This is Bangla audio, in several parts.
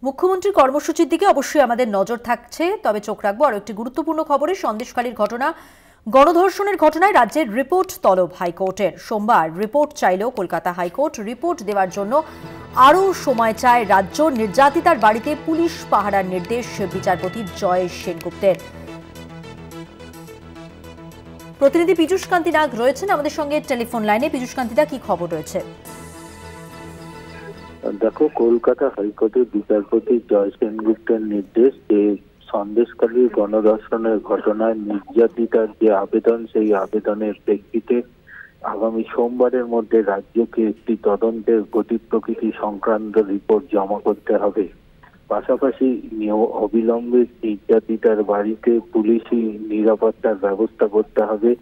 মুখ্যমন্ত্রীর কর্মসূচির দিকে অবশ্যই আমাদের নজর থাকছে, তবে চোখ রাখবো আরো একটি গুরুত্বপূর্ণ খবরে। সন্দেশখালীর ঘটনা, গণধর্ষণের ঘটনায় রাজ্যের রিপোর্ট তলব হাইকোর্টের। সোমবার রিপোর্ট চাইল কলকাতা হাইকোর্ট। রিপোর্ট দেওয়ার জন্য আরও সময় চায় রাজ্য। নির্যাতিতার বাড়িতে পুলিশ পাহারার নির্দেশ বিচারপতি জয় সেনগুপ্তের। প্রতিনিধি পীযূষ কান্তি নাগ রয়েছেন আমাদের সঙ্গে টেলিফোন লাইনে। পীযূষ কান্তিদা, কি খবর রয়েছে? দেখো, কলকাতা হাইকোর্টের বিচারপতি জয় সেনগুপ্তের নির্দেশ যে সন্দেশখালীর গণধর্ষণের ঘটনায় নির্যাতিতার যে আবেদন, সেই আবেদনের প্রেক্ষিতে আগামী সোমবারের মধ্যে রাজ্যকে একটি তদন্তের গতি প্রকৃতি সংক্রান্ত রিপোর্ট জমা করতে হবে। পাশাপাশি অবিলম্বে নির্যাতিতার বাড়িতে পুলিশি নিরাপত্তার ব্যবস্থা করতে হবে।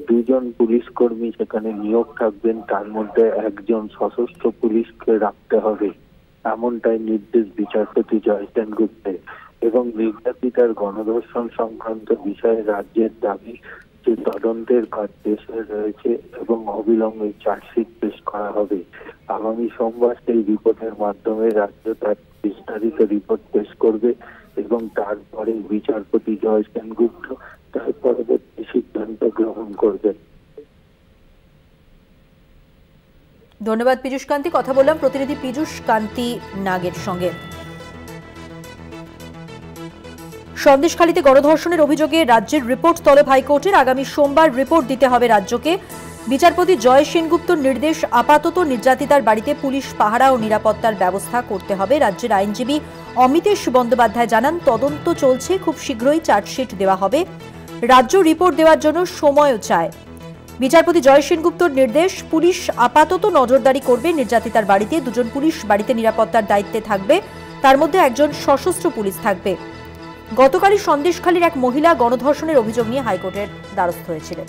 দুজন পুলিশ কর্মী সেখানে নিয়োগ থাকবেন, তার মধ্যে একজন সশস্ত্র পুলিশকে রাখতে হবে, এমনটাই নির্দেশ বিচারপতি জয় সেনগুপ্তের। এবং নির্যাতিতার গণধর্ষণ সংক্রান্ত বিষয়ে রাজ্যের দাবি যে তদন্তের কাজ শেষে রয়েছে এবং অবিলম্বে চার্জশিট পেশ করা হবে। আগামী সোমবার সেই রিপোর্টের মাধ্যমে রাজ্য তার বিস্তারিত রিপোর্ট পেশ করবে এবং তারপরে বিচারপতি জয় সেনগুপ্ত তার পরবর্তী সিদ্ধান্ত গ্রহণ করবেন। ধন্যবাদ পীযূষ কান্তি। কথা বললাম প্রতিনিধি পীযূষ কান্তি নাগের সঙ্গে। সন্দেশখালীতে গণধর্ষণের অভিযোগে রাজ্যের রিপোর্ট তলব হাইকোর্টের। আগামী সোমবার রিপোর্ট দিতে হবে রাজ্যকে। বিচারপতি জয় সেনগুপ্তর নির্দেশ, আপাতত নির্যাতিতার বাড়িতে পুলিশ পাহারা ও নিরাপত্তার ব্যবস্থা করতে হবে। রাজ্যের আইনজীবী অমিতেশ বন্দ্যোপাধ্যায় জানান, তদন্ত চলছে, খুব শীঘ্রই চার্জশিট দেওয়া হবে। রাজ্য রিপোর্ট দেওয়ার জন্য সময়ও চায়। বিচারপতি জয় সেনগুপ্তর নির্দেশ, পুলিশ আপাতত নজরদারি করবে নির্যাতিতার বাড়িতে। দুজন পুলিশ বাড়িতে নিরাপত্তার দায়িত্বে থাকবে, তার মধ্যে একজন সশস্ত্র পুলিশ থাকবে। গতকালই সন্দেশখালীর এক মহিলা গণধর্ষণের অভিযোগ নিয়ে হাইকোর্টের দ্বারস্থ হয়েছিলেন।